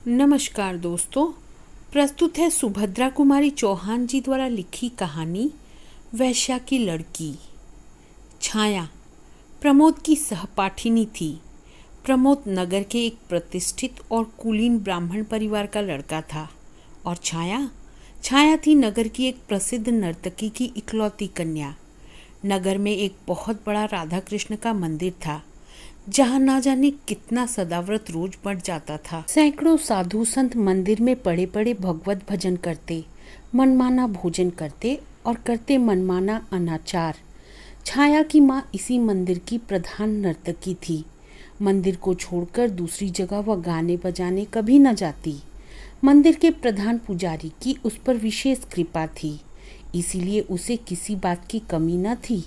नमस्कार दोस्तों, प्रस्तुत है सुभद्रा कुमारी चौहान जी द्वारा लिखी कहानी वैश्या की लड़की। छाया प्रमोद की सहपाठिनी थी। प्रमोद नगर के एक प्रतिष्ठित और कुलीन ब्राह्मण परिवार का लड़का था और छाया थी नगर की एक प्रसिद्ध नर्तकी की इकलौती कन्या। नगर में एक बहुत बड़ा राधा कृष्ण का मंदिर था जहाँ ना जाने कितना सदाव्रत रोज बढ़ जाता था। सैकड़ों साधु संत मंदिर में पड़े पड़े भगवत भजन करते, मनमाना भोजन करते और करते मनमाना अनाचार। छाया की माँ इसी मंदिर की प्रधान नर्तकी थी। मंदिर को छोड़कर दूसरी जगह वह गाने बजाने कभी न जाती। मंदिर के प्रधान पुजारी की उस पर विशेष कृपा थी, इसीलिए उसे किसी बात की कमी न थी।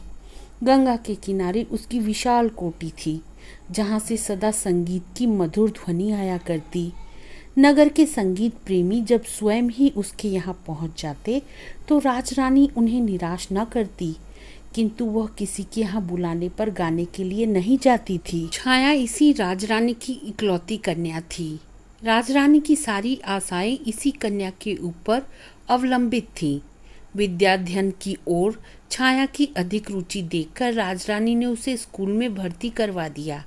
गंगा के किनारे उसकी विशाल कोठी थी जहाँ से सदा संगीत की मधुर ध्वनि आया करती। नगर के संगीत प्रेमी जब स्वयं ही उसके यहाँ पहुँच जाते तो राजरानी उन्हें निराश न करती, किंतु वह किसी के यहाँ बुलाने पर गाने के लिए नहीं जाती थी। छाया इसी राजरानी की इकलौती कन्या थी। राजरानी की सारी आशाएं इसी कन्या के ऊपर अवलंबित थीं। विद्याध्ययन की ओर छाया की अधिक रुचि देखकर राजरानी ने उसे स्कूल में भर्ती करवा दिया।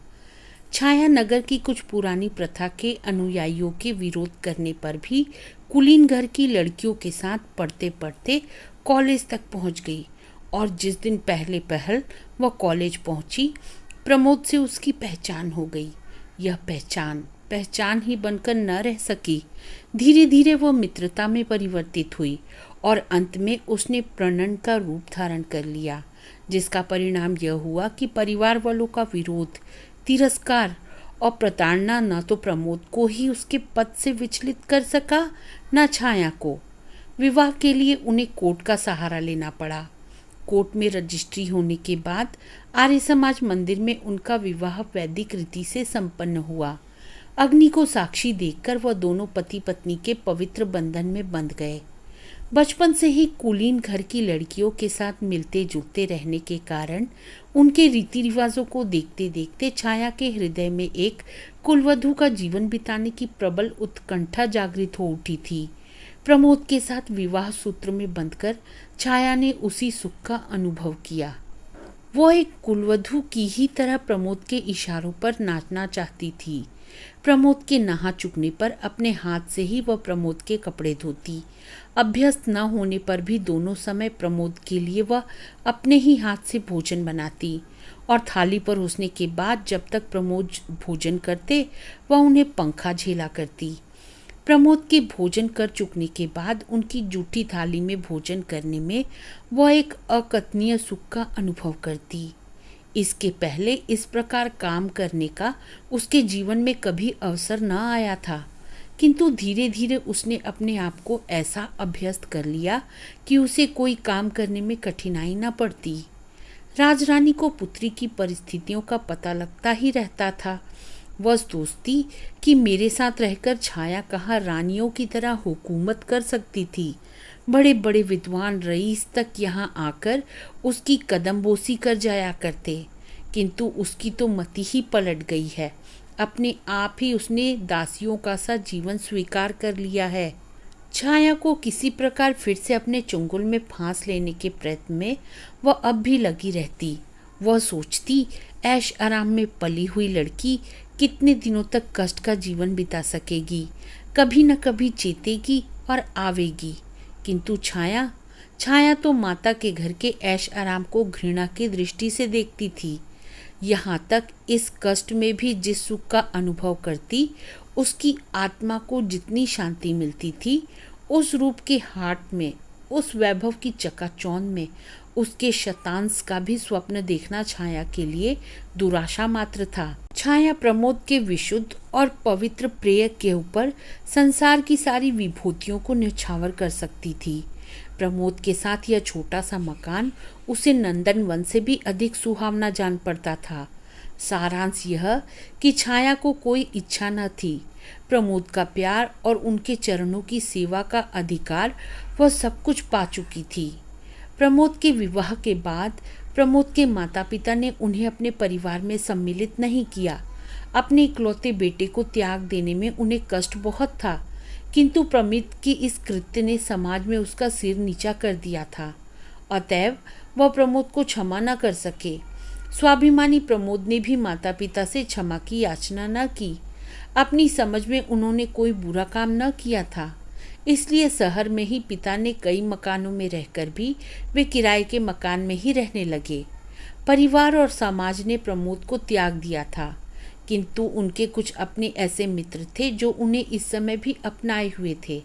छाया नगर की कुछ पुरानी प्रथा के अनुयायियों के विरोध करने पर भी कुलीन घर की लड़कियों के साथ पढ़ते पढ़ते कॉलेज तक पहुंच गई और जिस दिन पहले पहल वह कॉलेज पहुंची, प्रमोद से उसकी पहचान हो गई। यह पहचान ही बनकर न रह सकी। धीरे धीरे वह मित्रता में परिवर्तित हुई और अंत में उसने प्रणन का रूप धारण कर लिया, जिसका परिणाम यह हुआ कि परिवार वालों का विरोध, तिरस्कार और प्रताड़ना न तो प्रमोद को ही उसके पद से विचलित कर सका, न छाया को। विवाह के लिए उन्हें कोर्ट का सहारा लेना पड़ा। कोर्ट में रजिस्ट्री होने के बाद आर्य समाज मंदिर में उनका विवाह वैदिक रीति से संपन्न हुआ। अग्नि को साक्षी देखकर वह दोनों पति पत्नी के पवित्र बंधन में बंध गए। बचपन से ही कुलीन घर की लड़कियों के साथ मिलते जुलते रहने के कारण उनके रीति रिवाजों को देखते देखते छाया के हृदय में एक कुलवधू का जीवन बिताने की प्रबल उत्कंठा जागृत हो उठी थी। प्रमोद के साथ विवाह सूत्र में बंधकर छाया ने उसी सुख का अनुभव किया। वो एक कुलवधू की ही तरह प्रमोद के इशारों पर नाचना चाहती थी। प्रमोद के नहा चुकने पर अपने हाथ से ही वह प्रमोद के कपड़े धोती। अभ्यस्त न होने पर भी दोनों समय प्रमोद के लिए वह अपने ही हाथ से भोजन बनाती और थाली पर परोसने के बाद जब तक प्रमोद भोजन करते वह उन्हें पंखा झेला करती। प्रमोद के भोजन कर चुकने के बाद उनकी जूठी थाली में भोजन करने में वह एक अकथनीय सुख का अनुभव करती। इसके पहले इस प्रकार काम करने का उसके जीवन में कभी अवसर न आया था, किंतु धीरे धीरे उसने अपने आप को ऐसा अभ्यस्त कर लिया कि उसे कोई काम करने में कठिनाई न पड़ती। राजरानी को पुत्री की परिस्थितियों का पता लगता ही रहता था। वह सोचती कि मेरे साथ रहकर छाया कहाँ रानियों की तरह हुकूमत कर सकती थी। बड़े बड़े विद्वान रईस तक यहाँ आकर उसकी कदमबोसी कर जाया करते, किंतु उसकी तो मति ही पलट गई है। अपने आप ही उसने दासियों का सा जीवन स्वीकार कर लिया है। छाया को किसी प्रकार फिर से अपने चुंगल में फांस लेने के प्रयत्न में वह अब भी लगी रहती। वह सोचती, ऐश आराम में पली हुई लड़की कितने दिनों तक कष्ट का जीवन बिता सकेगी, कभी न कभी चेतेगी और आवेगी। किंतु छाया तो माता के घर के ऐश आराम को घृणा की दृष्टि से देखती थी। यहाँ तक इस कष्ट में भी जिस सुख का अनुभव करती, उसकी आत्मा को जितनी शांति मिलती थी, उस रूप के हाट में, उस वैभव की चकाचौंध में उसके शतांश का भी स्वप्न देखना छाया के लिए दुराशा मात्र था। छाया प्रमोद के विशुद्ध और पवित्र प्रेय के ऊपर संसार की सारी विभूतियों को न्यौछावर कर सकती थी। प्रमोद के साथ यह छोटा सा मकान उसे नंदन वन से भी अधिक सुहावना जान पड़ता था। सारांश यह कि छाया को कोई इच्छा न थी। प्रमोद का प्यार और उनके चरणों की सेवा का अधिकार वह सब कुछ पा चुकी थी। प्रमोद के विवाह के बाद प्रमोद के माता पिता ने उन्हें अपने परिवार में सम्मिलित नहीं किया। अपने इकलौते बेटे को त्याग देने में उन्हें कष्ट बहुत था, किंतु प्रमित की इस कृत्य ने समाज में उसका सिर नीचा कर दिया था। अतएव वह प्रमोद को क्षमा न कर सके। स्वाभिमानी प्रमोद ने भी माता पिता से क्षमा की याचना न की। अपनी समझ में उन्होंने कोई बुरा काम न किया था, इसलिए शहर में ही पिता ने कई मकानों में रहकर भी वे किराए के मकान में ही रहने लगे। परिवार और समाज ने प्रमोद को त्याग दिया था, किंतु उनके कुछ अपने ऐसे मित्र थे जो उन्हें इस समय भी अपनाए हुए थे।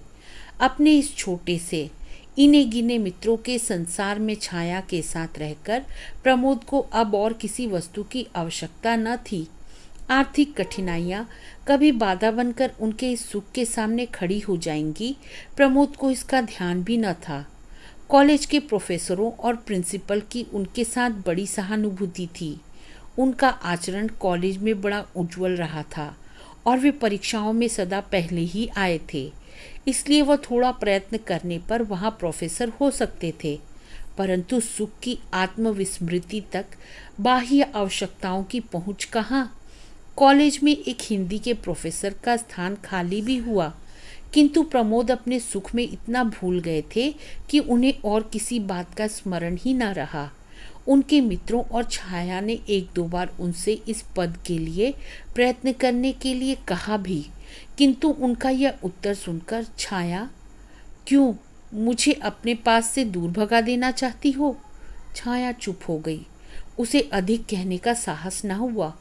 अपने इस छोटे से इने गिने मित्रों के संसार में छाया के साथ रहकर प्रमोद को अब और किसी वस्तु की आवश्यकता न थी। आर्थिक कठिनाइयाँ कभी बाधा बनकर उनके इस सुख के सामने खड़ी हो जाएंगी, प्रमोद को इसका ध्यान भी न था। कॉलेज के प्रोफेसरों और प्रिंसिपल की उनके साथ बड़ी सहानुभूति थी। उनका आचरण कॉलेज में बड़ा उज्जवल रहा था और वे परीक्षाओं में सदा पहले ही आए थे, इसलिए वह थोड़ा प्रयत्न करने पर वहाँ प्रोफेसर हो सकते थे। परंतु सुख की आत्मविस्मृति तक बाह्य आवश्यकताओं की पहुँच कहाँ। कॉलेज में एक हिंदी के प्रोफेसर का स्थान खाली भी हुआ, किंतु प्रमोद अपने सुख में इतना भूल गए थे कि उन्हें और किसी बात का स्मरण ही न रहा। उनके मित्रों और छाया ने एक दो बार उनसे इस पद के लिए प्रयत्न करने के लिए कहा भी, किंतु उनका यह उत्तर सुनकर, छाया, क्यों मुझे अपने पास से दूर भगा देना चाहती हो? छाया चुप हो गई। उसे अधिक कहने का साहस न हुआ।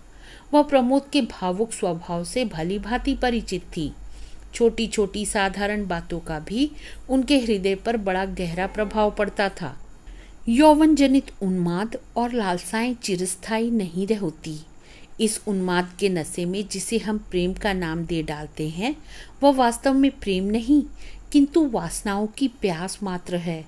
वह प्रमोद के भावुक स्वभाव से भली भांति परिचित थी। छोटी छोटी साधारण बातों का भी उनके हृदय पर बड़ा गहरा प्रभाव पड़ता था। यौवन जनित उन्माद और लालसाएं चिरस्थायी नहीं होती। इस उन्माद के नशे में जिसे हम प्रेम का नाम दे डालते हैं, वह वास्तव में प्रेम नहीं, किंतु वासनाओं की प्यास मात्र है।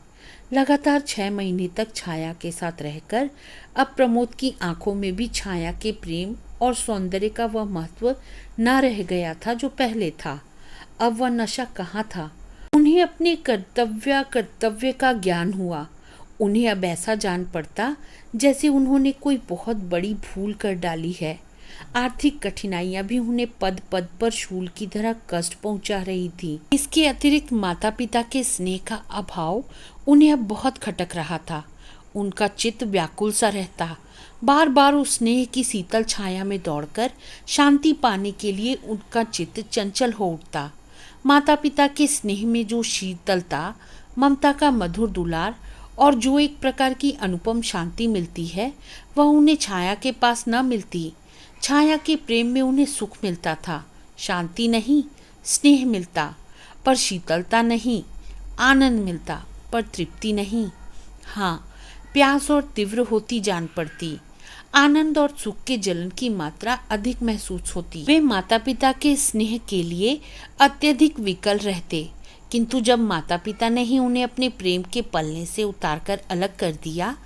लगातार 6 महीने तक छाया के साथ रहकर अब प्रमोद की आंखों में भी छाया के प्रेम और सौंदर्य का वह महत्व न रह गया था जो पहले था। अब वह नशा कहाँ था। उन्हें अपने कर्तव्य का ज्ञान हुआ। उन्हें अब ऐसा जान पड़ता जैसे उन्होंने कोई बहुत बड़ी भूल कर डाली है। आर्थिक कठिनाइयां भी उन्हें पद पद पर शूल की तरह कष्ट पहुंचा रही थी। इसके अतिरिक्त माता पिता के स्नेह का अभाव उन्हें अब बहुत खटक रहा था। उनका चित्त व्याकुल सा रहता, बार बार उस स्नेह की शीतल छाया में दौड़कर शांति पाने के लिए उनका चित्त चंचल हो उठता। माता पिता के स्नेह में जो शीतलता, ममता का मधुर दुलार और जो एक प्रकार की अनुपम शांति मिलती है, वह उन्हें छाया के पास न मिलती। छाया के प्रेम में उन्हें सुख मिलता था, शांति नहीं, स्नेह मिलता पर शीतलता नहीं, आनंद मिलता पर तृप्ति नहीं। हाँ, प्यास और तीव्र होती जान पड़ती। आनंद और सुख के जलन की मात्रा अधिक महसूस होती। वे माता पिता के स्नेह के लिए अत्यधिक विकल रहते, किंतु जब माता पिता ने ही उन्हें अपने प्रेम के पलने से उतारकर अलग कर दिया,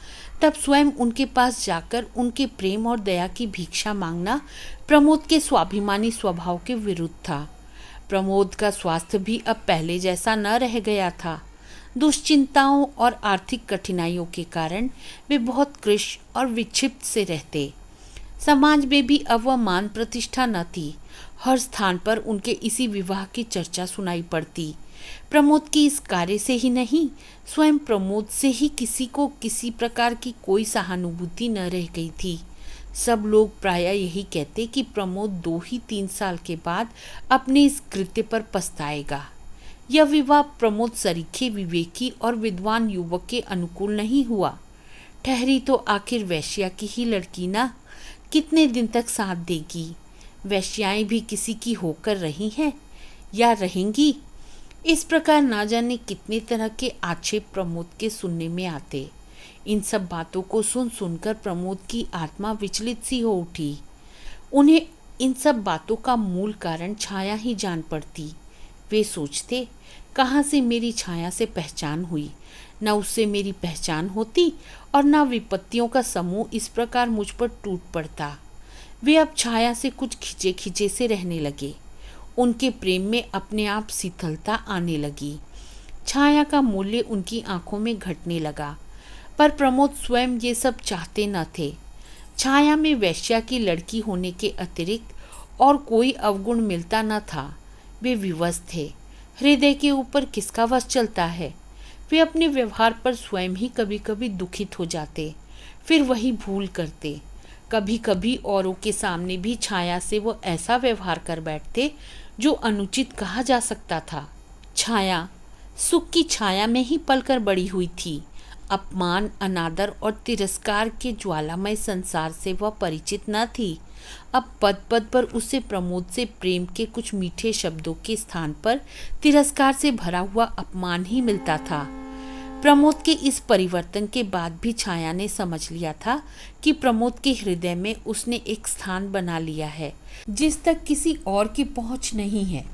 तब स्वयं उनके पास जाकर उनके प्रेम और दया की भिक्षा मांगना प्रमोद के स्वाभिमानी स्वभाव के विरुद्ध था। प्रमोद का स्वास्थ्य भी अब पहले जैसा न रह गया था। दुश्चिंताओं और आर्थिक कठिनाइयों के कारण वे बहुत कृश और विक्षिप्त से रहते। समाज में भी अब वह मान प्रतिष्ठा न थी। हर स्थान पर उनके इसी विवाह की चर्चा सुनाई पड़ती। प्रमोद की इस कार्य से ही नहीं, स्वयं प्रमोद से ही किसी को किसी प्रकार की कोई सहानुभूति न रह गई थी। सब लोग प्रायः यही कहते कि प्रमोद 2 ही 3 साल के बाद अपने इस कृत्य पर पछताएगा। यह विवाह प्रमोद सरीखे, विवेकी और विद्वान युवक के अनुकूल नहीं हुआ। ठहरी तो आखिर वैश्या की ही लड़की ना, कितने दिन तक साथ देगी। वैश्याएं भी किसी की होकर रही हैं या रहेंगी। इस प्रकार ना जाने कितने तरह के आक्षेप प्रमोद के सुनने में आते। इन सब बातों को सुन सुनकर प्रमोद की आत्मा विचलित सी हो उठी। उन्हें इन सब बातों का मूल कारण छाया ही जान पड़ती। वे सोचते, कहाँ से मेरी छाया से पहचान हुई, न उससे मेरी पहचान होती और न विपत्तियों का समूह इस प्रकार मुझ पर टूट पड़ता। वे अब छाया से कुछ खिंचे खिंचे से रहने लगे। उनके प्रेम में अपने आप शीतलता आने लगी। छाया का मूल्य उनकी आंखों में घटने लगा, पर प्रमोद स्वयं ये सब चाहते न थे। छाया में वैश्या की लड़की होने के अतिरिक्त और कोई अवगुण मिलता न था। वे विवश थे। हृदय के ऊपर किसका वश चलता है। वे अपने व्यवहार पर स्वयं ही कभी कभी दुखित हो जाते, फिर वही भूल करते। कभी कभी औरों के सामने भी छाया से वो ऐसा व्यवहार कर बैठते जो अनुचित कहा जा सकता था। छाया सुख की छाया में ही पलकर बड़ी हुई थी। अपमान, अनादर और तिरस्कार के ज्वालामय संसार से वह परिचित न थी। अब पद पद पर उसे प्रमोद से प्रेम के कुछ मीठे शब्दों के स्थान पर तिरस्कार से भरा हुआ अपमान ही मिलता था। प्रमोद के इस परिवर्तन के बाद भी छाया ने समझ लिया था कि प्रमोद के हृदय में उसने एक स्थान बना लिया है जिस तक किसी और की पहुंच नहीं है।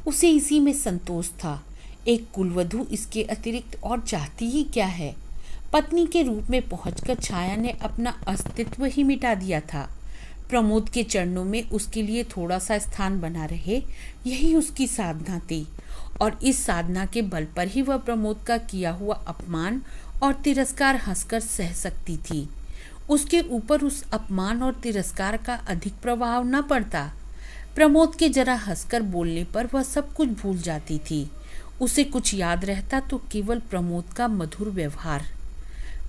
उसे इसी में संतोष था। एक कुलवधू इसके अतिरिक्त और चाहती ही क्या है। पत्नी के रूप में पहुंचकर छाया ने अपना अस्तित्व ही मिटा दिया था। प्रमोद के चरणों में उसके लिए थोड़ा सा स्थान बना रहे, यही उसकी साधना थी। और इस साधना के बल पर ही वह प्रमोद का किया हुआ अपमान और तिरस्कार हंसकर सह सकती थी। उसके ऊपर उस अपमान और तिरस्कार का अधिक प्रभाव न पड़ता। प्रमोद के जरा हंसकर बोलने पर वह सब कुछ भूल जाती थी। उसे कुछ याद रहता तो केवल प्रमोद का मधुर व्यवहार।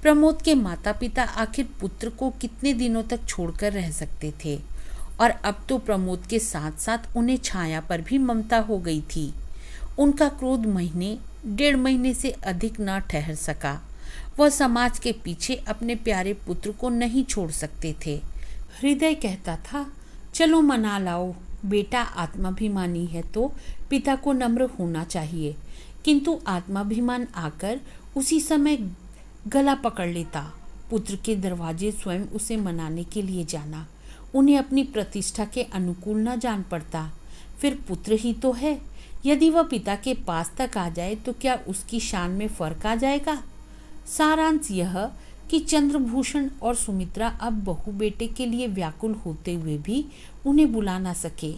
प्रमोद के माता पिता आखिर पुत्र को कितने दिनों तक छोड़कर रह सकते थे, और अब तो प्रमोद के साथ साथ उन्हें छाया पर भी ममता हो गई थी। उनका क्रोध महीने 1.5 महीने से अधिक न ठहर सका। वह समाज के पीछे अपने प्यारे पुत्र को नहीं छोड़ सकते थे। हृदय कहता था, चलो मना लाओ, बेटा आत्माभिमानी है तो पिता को नम्र होना चाहिए, किंतु आत्माभिमान आकर उसी समय गला पकड़ लेता। पुत्र के दरवाजे स्वयं उसे मनाने के लिए जाना उन्हें अपनी प्रतिष्ठा के अनुकूल न जान पड़ता। फिर पुत्र ही तो है, यदि वह पिता के पास तक आ जाए तो क्या उसकी शान में फर्क आ जाएगा। सारांश यह कि चंद्रभूषण और सुमित्रा अब बहू बेटे के लिए व्याकुल होते हुए भी उन्हें बुला ना सके।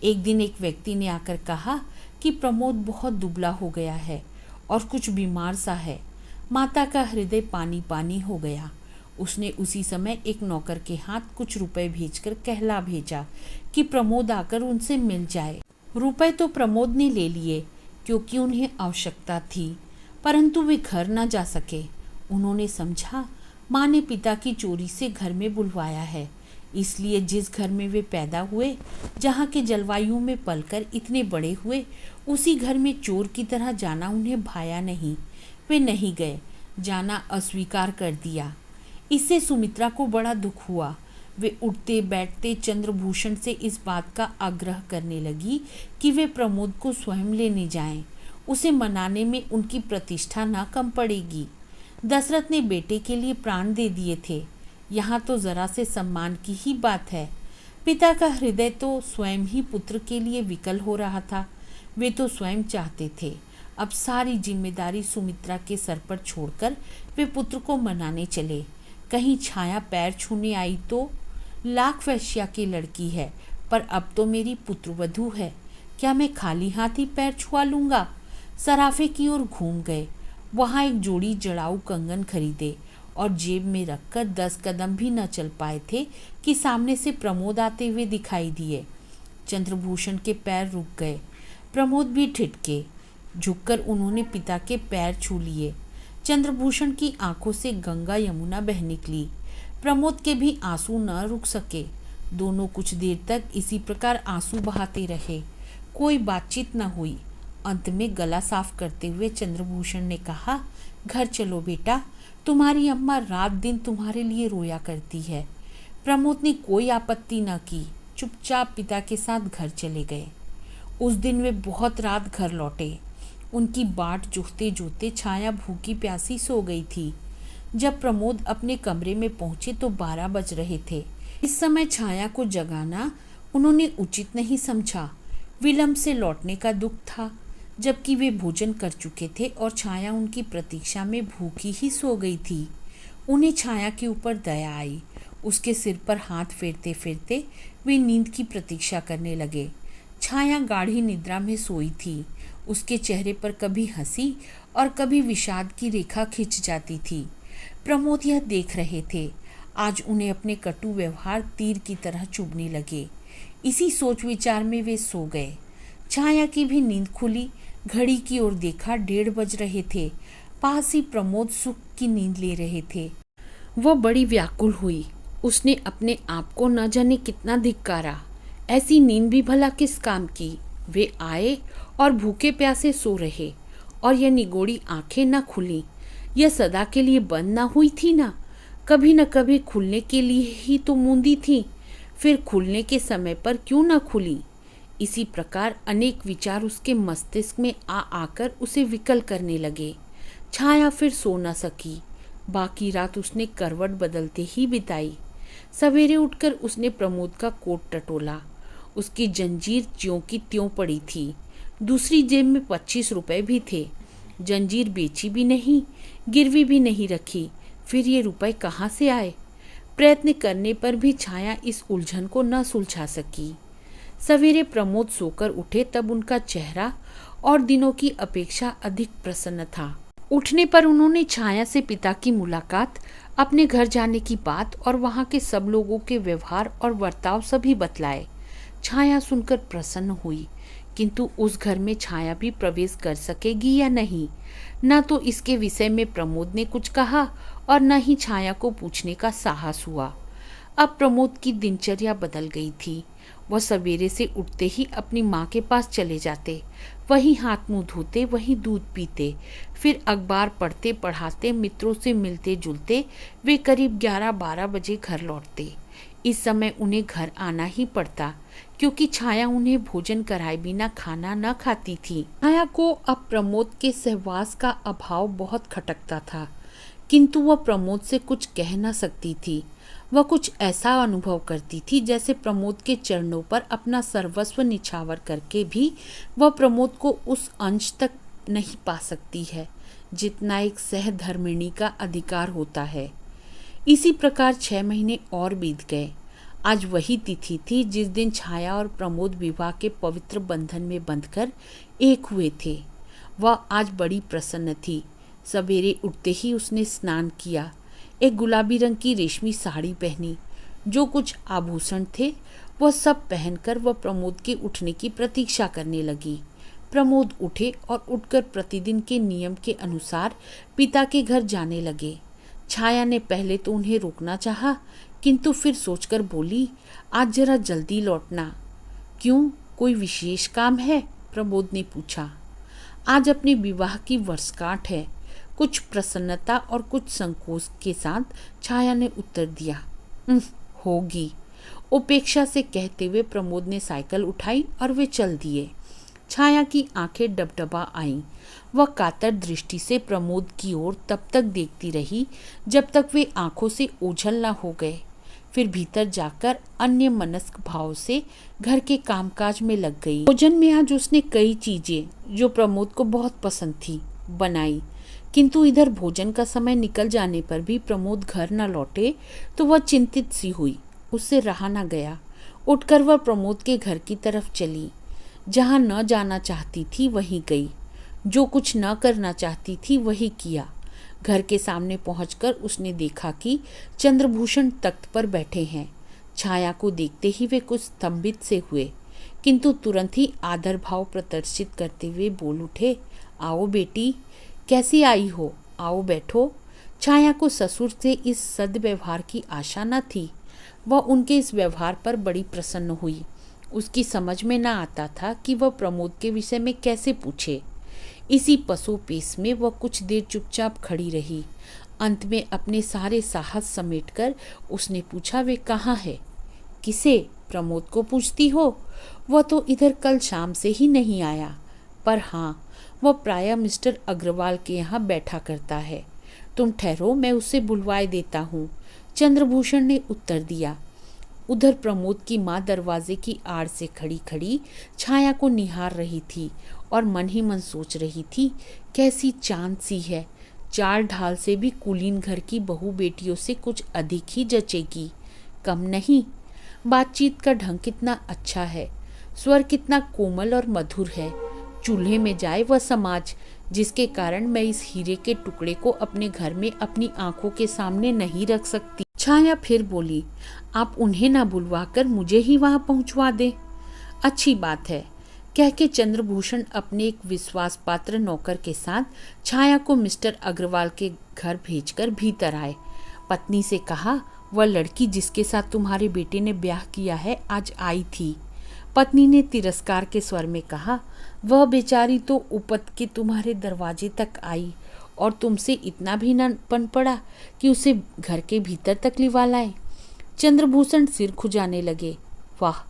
एक दिन एक व्यक्ति ने आकर कहा कि प्रमोद बहुत दुबला हो गया है और कुछ बीमार सा है। माता का हृदय पानी पानी हो गया। उसने उसी समय एक नौकर के हाथ कुछ रुपए भेजकर कहला भेजा कि प्रमोद आकर उनसे मिल जाए। रुपए तो प्रमोद ने ले लिए क्योंकि उन्हें आवश्यकता थी, परंतु वे घर न जा सके। उन्होंने समझा माँ ने पिता की चोरी से घर में बुलवाया है, इसलिए जिस घर में वे पैदा हुए, जहाँ के जलवायु में पलकर इतने बड़े हुए, उसी घर में चोर की तरह जाना उन्हें भाया नहीं। वे नहीं गए, जाना अस्वीकार कर दिया। इससे सुमित्रा को बड़ा दुख हुआ। वे उठते बैठते चंद्रभूषण से इस बात का आग्रह करने लगी कि वे प्रमोद को स्वयं लेने जाएं। उसे मनाने में उनकी प्रतिष्ठा न कम पड़ेगी। दशरथ ने बेटे के लिए प्राण दे दिए थे, यहाँ तो जरा से सम्मान की ही बात है। पिता का हृदय तो स्वयं ही पुत्र के लिए विकल हो रहा था। वे तो स्वयं चाहते थे अब सारी जिम्मेदारी सुमित्रा के सर पर छोड़कर वे पुत्र को मनाने चले। कहीं छाया पैर छूने आई तो लाख वेश्या की लड़की है, पर अब तो मेरी पुत्रवधू है, क्या मैं खाली हाथ ही पैर छुआ लूँगा। सराफे की ओर घूम गए। वहाँ एक जोड़ी जड़ाऊ कंगन खरीदे और जेब में रखकर 10 कदम भी न चल पाए थे कि सामने से प्रमोद आते हुए दिखाई दिए। चंद्रभूषण के पैर रुक गए। प्रमोद भी ठिठके। झुककर उन्होंने पिता के पैर छू लिए। चंद्रभूषण की आंखों से गंगा यमुना बह निकली। प्रमोद के भी आंसू न रुक सके। दोनों कुछ देर तक इसी प्रकार आंसू बहाते रहे। कोई बातचीत न हुई। अंत में गला साफ करते हुए चंद्रभूषण ने कहा, घर चलो बेटा, तुम्हारी अम्मा रात दिन तुम्हारे लिए रोया करती है। प्रमोद ने कोई आपत्ति न की, चुपचाप पिता के साथ घर चले गए। उस दिन वे बहुत रात घर लौटे। उनकी बाट जोहते जोहते छाया भूखी प्यासी सो गई थी। जब प्रमोद अपने कमरे में पहुंचे तो 12 बज रहे थे। इस समय छाया को जगाना उन्होंने उचित नहीं समझा। विलंब से लौटने का दुख था, जबकि वे भोजन कर चुके थे और छाया उनकी प्रतीक्षा में भूखी ही सो गई थी। उन्हें छाया के ऊपर दया आई। उसके सिर पर हाथ फेरते फेरते वे नींद की प्रतीक्षा करने लगे। छाया गाढ़ी निद्रा में सोई थी। उसके चेहरे पर कभी हंसी और कभी विषाद की रेखा खिंच जाती थी। प्रमोद यह देख रहे थे। आज उन्हें अपने कटु व्यवहार तीर की तरह चुभने लगे। इसी सोच विचार में वे सो गए। छाया की भी नींद खुली। घड़ी की ओर देखा, 1:30 बज रहे थे। पास ही प्रमोद सुख की नींद ले रहे थे। वह बड़ी व्याकुल हुई। उसने अपने आप को न जाने कितना धिक्कारा। ऐसी नींद भी भला किस काम की। वे आए और भूखे प्यासे सो रहे, और यह निगोड़ी आंखें न खुली। यह सदा के लिए बंद ना हुई थी ना कभी खुलने के लिए ही तो मूंदी थी। फिर खुलने के समय पर क्यों न खुली। इसी प्रकार अनेक विचार उसके मस्तिष्क में आकर उसे विकल करने लगे। छाया फिर सो न सकी। बाकी रात उसने करवट बदलते ही बिताई। सवेरे उठकर उसने प्रमोद का कोट टटोला। उसकी जंजीर ज्यों की त्यों पड़ी थी। दूसरी जेब में 25 रुपए भी थे। जंजीर बेची भी नहीं, गिरवी भी नहीं रखी। फिर ये रुपए कहाँ से आए। प्रयत्न करने पर भी छाया इस उलझन को न सुलझा सकी। सवेरे प्रमोद सोकर उठे तब उनका चेहरा और दिनों की अपेक्षा अधिक प्रसन्न था। उठने पर उन्होंने छाया से पिता की मुलाकात, अपने घर जाने की बात और वहाँ के सब लोगों के व्यवहार और बर्ताव सभी बतलाए। छाया सुनकर प्रसन्न हुई, किंतु उस घर में छाया भी प्रवेश कर सकेगी या नहीं, न तो इसके विषय में प्रमोद ने कुछ कहा और न ही छाया को पूछने का साहस हुआ। अब प्रमोद की दिनचर्या बदल गई थी। वह सवेरे से उठते ही अपनी माँ के पास चले जाते, वहीं हाथ मुंह धोते, वहीं दूध पीते, फिर अखबार पढ़ते पढ़ाते, मित्रों से मिलते जुलते वे करीब 11-12 बजे घर लौटते। इस समय उन्हें घर आना ही पड़ता, क्योंकि छाया उन्हें भोजन कराए बिना खाना न खाती थी। छाया को अब प्रमोद के सहवास का अभाव बहुत खटकता था, किंतु वह प्रमोद से कुछ कह न सकती थी। वह कुछ ऐसा अनुभव करती थी जैसे प्रमोद के चरणों पर अपना सर्वस्व निछावर करके भी वह प्रमोद को उस अंश तक नहीं पा सकती है जितना एक सहधर्मिणी का अधिकार होता है। इसी प्रकार 6 महीने और बीत गए। आज वही तिथि थी जिस दिन छाया और प्रमोद विवाह के पवित्र बंधन में बंधकर एक हुए थे। वह आज बड़ी प्रसन्न थी। सवेरे उठते ही उसने स्नान किया, एक गुलाबी रंग की रेशमी साड़ी पहनी। जो कुछ आभूषण थे वह सब पहनकर वह प्रमोद के उठने की प्रतीक्षा करने लगी। प्रमोद उठे और उठकर प्रतिदिन के नियम के अनुसार पिता के घर जाने लगे। छाया ने पहले तो उन्हें रोकना चाहा, किंतु फिर सोचकर बोली, आज जरा जल्दी लौटना। क्यों, कोई विशेष काम है? प्रमोद ने पूछा। आज अपने विवाह की वर्षगांठ है। कुछ प्रसन्नता और कुछ संकोच के साथ छाया ने उत्तर दिया। होगी, उपेक्षा से कहते हुए प्रमोद ने साइकिल उठाई और वे चल दिए। छाया की आंखें डबडबा आईं। वह कातर दृष्टि से प्रमोद की ओर तब तक देखती रही जब तक वे आंखों से ओझल न हो गए। फिर भीतर जाकर अन्य मनस्क भाव से घर के कामकाज में लग गई। भोजन में आज उसने कई चीजें जो प्रमोद को बहुत पसंद थी बनाई, किंतु इधर भोजन का समय निकल जाने पर भी प्रमोद घर न लौटे तो वह चिंतित सी हुई। उससे रहा न गया। उठकर वह प्रमोद के घर की तरफ चली। जहाँ न जाना चाहती थी वहीं गई, जो कुछ न करना चाहती थी वही किया। घर के सामने पहुंचकर उसने देखा कि चंद्रभूषण तख्त पर बैठे हैं। छाया को देखते ही वे कुछ स्तंभित से हुए, किंतु तुरंत ही आदर भाव प्रदर्शित करते हुए बोल उठे, आओ बेटी, कैसी आई हो, आओ बैठो। छाया को ससुर से इस सद्व्यवहार की आशा न थी। वह उनके इस व्यवहार पर बड़ी प्रसन्न हुई। उसकी समझ में न आता था कि वह प्रमोद के विषय में कैसे पूछे। इसी पसोपेश में वह कुछ देर चुपचाप खड़ी रही। अंत में अपने सारे साहस समेटकर उसने पूछा, वे कहाँ है? किसे? प्रमोद को पूछती हो? वह तो इधर कल शाम से ही नहीं आया। पर हाँ, वह प्रायः मिस्टर अग्रवाल के यहाँ बैठा करता है। तुम ठहरो, मैं उसे बुलवाए देता हूँ, चंद्रभूषण ने उत्तर दिया। उधर प्रमोद की माँ दरवाजे की आड़ से खड़ी खड़ी छाया को निहार रही थी और मन ही मन सोच रही थी, कैसी चांद सी है, चाल ढाल से भी कुलीन घर की बहू बेटियों से कुछ अधिक ही जचेगी, कम नहीं। बातचीत का ढंग कितना अच्छा है, स्वर कितना कोमल और मधुर है। चूल्हे में जाए वह समाज, जिसके कारण मैं इस हीरे के टुकड़े को अपने घर में अपनी आंखों के सामने नहीं रख सकती। छाया फिर बोली, आप उन्हें ना बुलवाकर मुझे ही वहां पहुंचवा दें। अच्छी बात है, कह के चंद्रभूषण अपने एक विश्वास पात्र नौकर के साथ छाया को मिस्टर अग्रवाल के घर भेजकर भीतर आए। पत्नी से कहा, वह लड़की जिसके साथ तुम्हारे बेटे ने ब्याह किया है आज आई थी। पत्नी ने तिरस्कार के स्वर में कहा, वह बेचारी तो उपत के तुम्हारे दरवाजे तक आई और तुमसे इतना भी न पन पड़ा कि उसे घर के भीतर तक लिवा लाए। चंद्रभूषण सिर खुजाने लगे। वाह,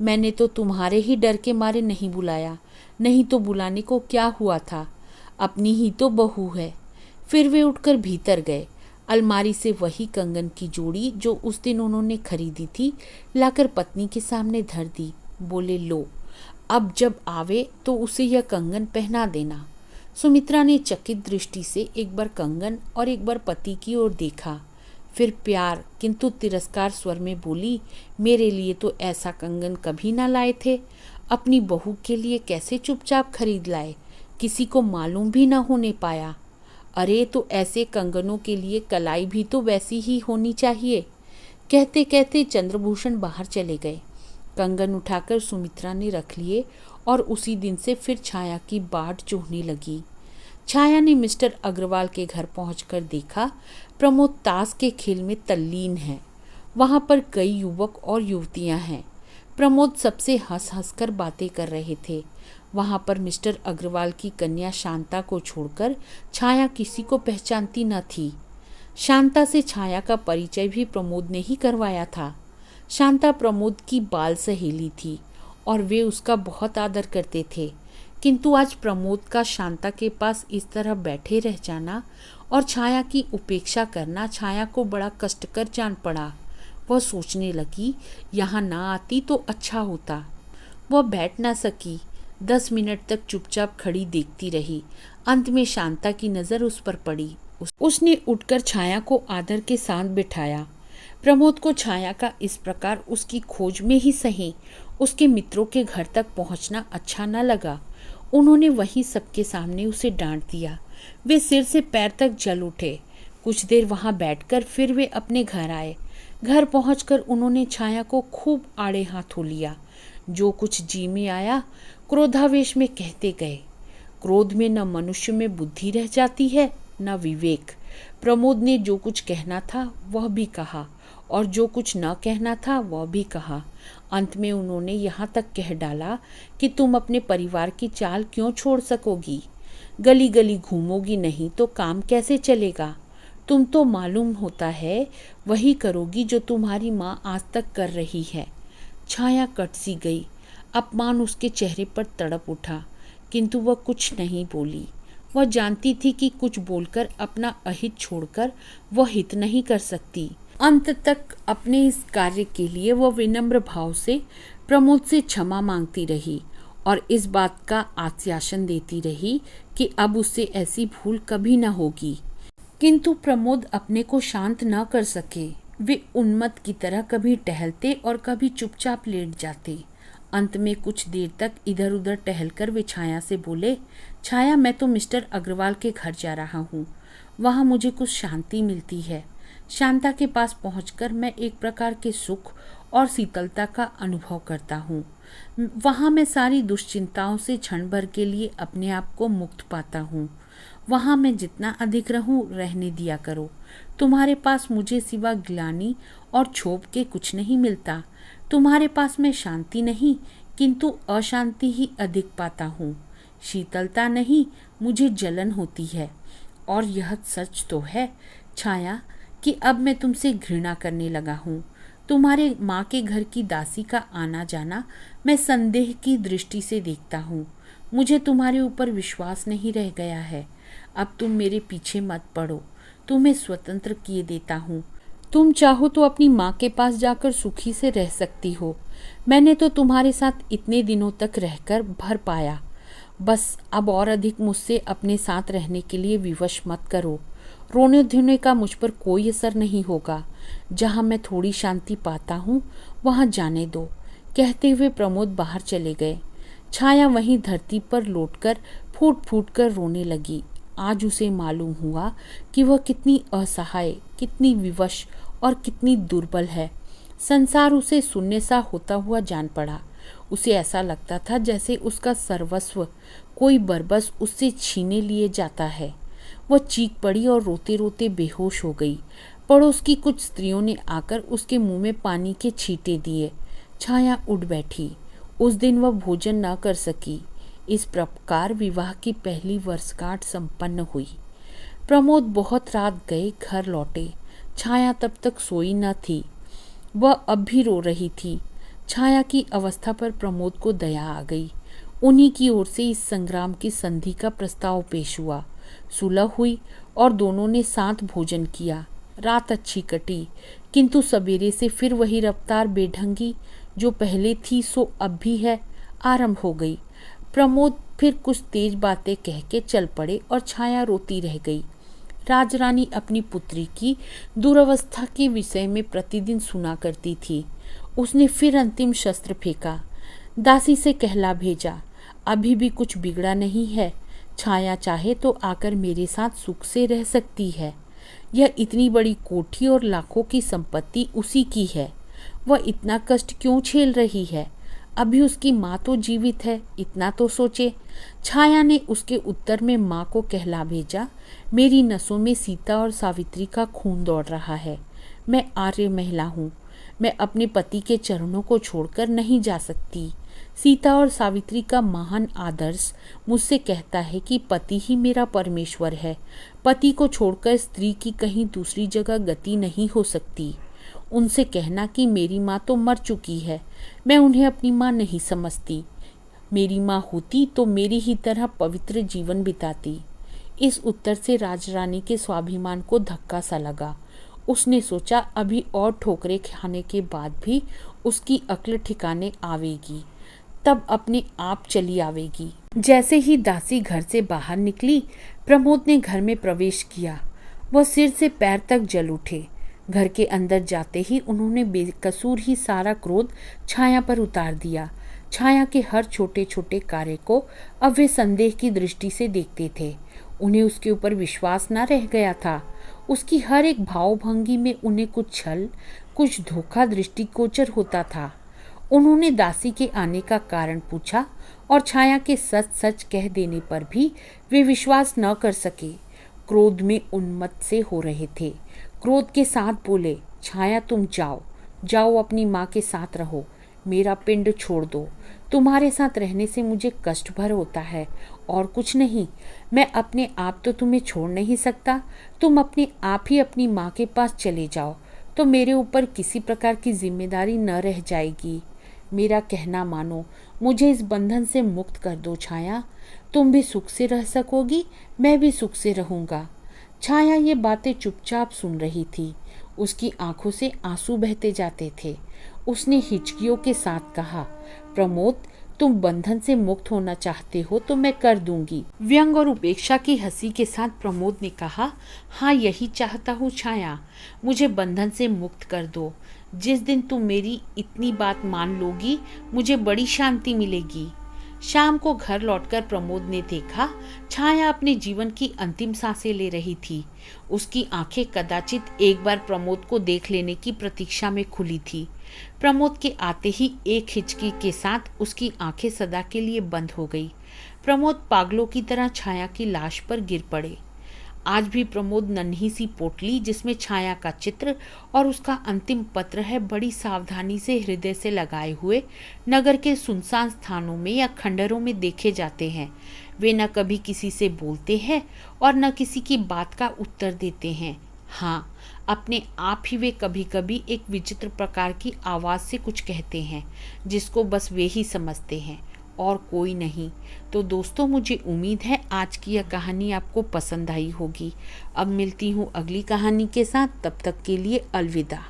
मैंने तो तुम्हारे ही डर के मारे नहीं बुलाया, नहीं तो बुलाने को क्या हुआ था, अपनी ही तो बहू है। फिर वे उठकर भीतर गए। अलमारी से वही कंगन की जोड़ी जो उस दिन उन्होंने खरीदी थी लाकर पत्नी के सामने धर दी। बोले, लो, अब जब आवे तो उसे यह कंगन पहना देना। सुमित्रा ने चकित दृष्टि से एक बार कंगन और एक बार पति की ओर देखा, फिर प्यार किंतु तिरस्कार स्वर में बोली, मेरे लिए तो ऐसा कंगन कभी ना लाए थे, अपनी बहू के लिए कैसे चुपचाप खरीद लाए, किसी को मालूम भी ना होने पाया। अरे तो ऐसे कंगनों के लिए कलाई भी तो वैसी ही होनी चाहिए। कहते कहते चंद्रभूषण बाहर चले गए। कंगन उठाकर सुमित्रा ने रख लिए और उसी दिन से फिर छाया की बाट चूहने लगी। छाया ने मिस्टर अग्रवाल के घर पहुंचकर देखा, प्रमोद ताश के खेल में तल्लीन है। वहां पर कई युवक और युवतियां हैं। प्रमोद सबसे हंस हंस कर बातें कर रहे थे। वहां पर मिस्टर अग्रवाल की कन्या शांता को छोड़कर छाया किसी को पहचानती न थी। शांता से छाया का परिचय भी प्रमोद ने ही करवाया था। शांता प्रमोद की बाल सहेली थी और वे उसका बहुत आदर करते थे, किंतु आज प्रमोद का शांता के पास इस तरह बैठे रह जाना और छाया की उपेक्षा करना छाया को बड़ा कष्टकर जान पड़ा। वह सोचने लगी, यहाँ ना आती तो अच्छा होता। वह बैठ ना सकी, 10 मिनट तक चुपचाप खड़ी देखती रही। अंत में शांता की नज़र उस पर पड़ी। उसने उठकर छाया को आदर के साथ बिठाया। प्रमोद को छाया का इस प्रकार उसकी खोज में ही सही उसके मित्रों के घर तक पहुंचना अच्छा न लगा। उन्होंने वहीं सबके सामने उसे डांट दिया। वे सिर से पैर तक जल उठे। कुछ देर वहां बैठकर फिर वे अपने घर आए। घर पहुंचकर उन्होंने छाया को खूब आड़े हाथों लिया। जो कुछ जी में आया क्रोधावेश में कहते गए। क्रोध में न मनुष्य में बुद्धि रह जाती है न विवेक। प्रमोद ने जो कुछ कहना था वह भी कहा और जो कुछ न कहना था वह भी कहा। अंत में उन्होंने यहाँ तक कह डाला कि तुम अपने परिवार की चाल क्यों छोड़ सकोगी, गली गली घूमोगी नहीं तो काम कैसे चलेगा। तुम तो मालूम होता है वही करोगी जो तुम्हारी माँ आज तक कर रही है। छाया कट सी गई। अपमान उसके चेहरे पर तड़प उठा, किंतु वह कुछ नहीं बोली। वह जानती थी कि कुछ बोलकर अपना अहित छोड़कर वह हित नहीं कर सकती। अंत तक अपने इस कार्य के लिए वह विनम्र भाव से प्रमोद से क्षमा मांगती रही और इस बात का आश्वासन देती रही कि अब उससे ऐसी भूल कभी न होगी। किंतु प्रमोद अपने को शांत न कर सके। वे उन्मत्त की तरह कभी टहलते और कभी चुपचाप लेट जाते। अंत में कुछ देर तक इधर उधर टहलकर वे छाया से बोले, छाया, मैं तो मिस्टर अग्रवाल के घर जा रहा हूँ, वहाँ मुझे कुछ शांति मिलती है। शांता के पास पहुंचकर मैं एक प्रकार के सुख और शीतलता का अनुभव करता हूँ। वहाँ मैं सारी दुश्चिंताओं से क्षण भर के लिए अपने आप को मुक्त पाता हूँ। वहाँ मैं जितना अधिक रहूँ रहने दिया करो। तुम्हारे पास मुझे सिवा ग्लानि और क्षोभ के कुछ नहीं मिलता। तुम्हारे पास मैं शांति नहीं किंतु अशांति ही अधिक पाता हूँ। शीतलता नहीं, मुझे जलन होती है। और यह सच तो है छाया कि अब मैं तुमसे घृणा करने लगा हूँ। तुम्हारे माँ के घर की दासी का आना जाना मैं संदेह की दृष्टि से देखता हूँ। मुझे तुम्हारे ऊपर विश्वास नहीं रह गया है। अब तुम मेरे पीछे मत पड़ो, तुम्हें स्वतंत्र किए देता हूँ। तुम चाहो तो अपनी माँ के पास जाकर सुखी से रह सकती हो। मैंने तो तुम्हारे साथ इतने दिनों तक रहकर भर पाया। बस अब और अधिक मुझसे अपने साथ रहने के लिए विवश मत करो। रोने धोने का मुझ पर कोई असर नहीं होगा। जहाँ मैं थोड़ी शांति पाता हूँ वहाँ जाने दो। कहते हुए प्रमोद बाहर चले गए। छाया वहीं धरती पर लौटकर फूट फूट कर रोने लगी। आज उसे मालूम हुआ कि वह कितनी असहाय, कितनी विवश और कितनी दुर्बल है। संसार उसे शून्य सा होता हुआ जान पड़ा। उसे ऐसा लगता था जैसे उसका सर्वस्व कोई बरबस उससे छीने लिए जाता है। वह चीख पड़ी और रोते रोते बेहोश हो गई। पड़ोस की कुछ स्त्रियों ने आकर उसके मुंह में पानी के छींटे दिए। छाया उठ बैठी। उस दिन वह भोजन न कर सकी। इस प्रकार विवाह की पहली वर्षगांठ संपन्न हुई। प्रमोद बहुत रात गए घर लौटे। छाया तब तक सोई न थी। वह अब भी रो रही थी। छाया की अवस्था पर प्रमोद को दया आ गई। उन्हीं की ओर से इस संग्राम की संधि का प्रस्ताव पेश हुआ। सुलह हुई और दोनों ने साथ भोजन किया। रात अच्छी कटी, किंतु सवेरे से फिर वही रफ्तार बेढंगी जो पहले थी सो अब भी है आरंभ हो गई। प्रमोद फिर कुछ तेज बातें कह के चल पड़े और छाया रोती रह गई। राजरानी अपनी पुत्री की दुरवस्था के विषय में प्रतिदिन सुना करती थी। उसने फिर अंतिम शस्त्र फेंका। दासी से कहला भेजा, अभी भी कुछ बिगड़ा नहीं है। छाया चाहे तो आकर मेरे साथ सुख से रह सकती है। यह इतनी बड़ी कोठी और लाखों की संपत्ति उसी की है। वह इतना कष्ट क्यों झेल रही है? अभी उसकी माँ तो जीवित है, इतना तो सोचे। छाया ने उसके उत्तर में माँ को कहला भेजा, मेरी नसों में सीता और सावित्री का खून दौड़ रहा है। मैं आर्य महिला हूँ। मैं अपने पति के चरणों को छोड़कर नहीं जा सकती। सीता और सावित्री का महान आदर्श मुझसे कहता है कि पति ही मेरा परमेश्वर है। पति को छोड़कर स्त्री की कहीं दूसरी जगह गति नहीं हो सकती। उनसे कहना कि मेरी माँ तो मर चुकी है, मैं उन्हें अपनी माँ नहीं समझती। मेरी माँ होती तो मेरी ही तरह पवित्र जीवन बिताती। इस उत्तर से राजरानी के स्वाभिमान को धक्का सा लगा। उसने सोचा अभी और ठोकरें खाने के बाद भी उसकी अक्ल ठिकाने आवेगी, तब अपने आप चली आवेगी। जैसे ही दासी घर से बाहर निकली, प्रमोद ने घर में प्रवेश किया। वह सिर से पैर तक जल उठे। घर के अंदर जाते ही उन्होंने बेकसूर ही सारा क्रोध छाया पर उतार दिया। छाया के हर छोटे छोटे कार्य को अब वे संदेह की दृष्टि से देखते थे। उन्हें उसके ऊपर विश्वास न रह गया था। उसकी हर एक भावभंगी में उन्हें कुछ छल, कुछ धोखा दृष्टिगोचर होता था। उन्होंने दासी के आने का कारण पूछा और छाया के सच सच कह देने पर भी वे विश्वास न कर सके। क्रोध में उन्मत्त से हो रहे थे। क्रोध के साथ बोले, छाया तुम जाओ, जाओ अपनी माँ के साथ रहो, मेरा पिंड छोड़ दो। तुम्हारे साथ रहने से मुझे कष्ट भर होता है और कुछ नहीं। मैं अपने आप तो तुम्हें छोड़ नहीं सकता। तुम अपने आप ही अपनी माँ के पास चले जाओ तो मेरे ऊपर किसी प्रकार की जिम्मेदारी न रह जाएगी। मेरा कहना मानो, मुझे इस बंधन से मुक्त कर दो छाया। तुम भी सुख से रह सकोगी, मैं भी सुख से रहूँगा। छाया ये बातें चुपचाप सुन रही थी। उसकी आंखों से आंसू बहते जाते थे। उसने हिचकियों के साथ कहा, प्रमोद तुम बंधन से मुक्त होना चाहते हो तो मैं कर दूंगी। व्यंग और उपेक्षा की हंसी के साथ प्रमोद ने कहा, हाँ यही चाहता हूँ छाया, मुझे बंधन से मुक्त कर दो। जिस दिन तुम मेरी इतनी बात मान लोगी मुझे बड़ी शांति मिलेगी। शाम को घर लौटकर प्रमोद ने देखा छाया अपने जीवन की अंतिम सांसें ले रही थी। उसकी आंखें कदाचित एक बार प्रमोद को देख लेने की प्रतीक्षा में खुली थी। प्रमोद के आते ही एक हिचकी के साथ उसकी आंखें सदा के लिए बंद हो गई। प्रमोद पागलों की तरह छाया की लाश पर गिर पड़े। आज भी प्रमोद नन्ही सी पोटली जिसमें छाया का चित्र और उसका अंतिम पत्र है बड़ी सावधानी से हृदय से लगाए हुए नगर के सुनसान स्थानों में या खंडरों में देखे जाते हैं। वे न कभी किसी से बोलते हैं और न किसी की बात का उत्तर देते हैं। हाँ, अपने आप ही वे कभी कभी एक विचित्र प्रकार की आवाज़ से कुछ कहते हैं जिसको बस वे ही समझते हैं और कोई नहीं। तो दोस्तों, मुझे उम्मीद है आज की यह कहानी आपको पसंद आई होगी। अब मिलती हूँ अगली कहानी के साथ, तब तक के लिए अलविदा।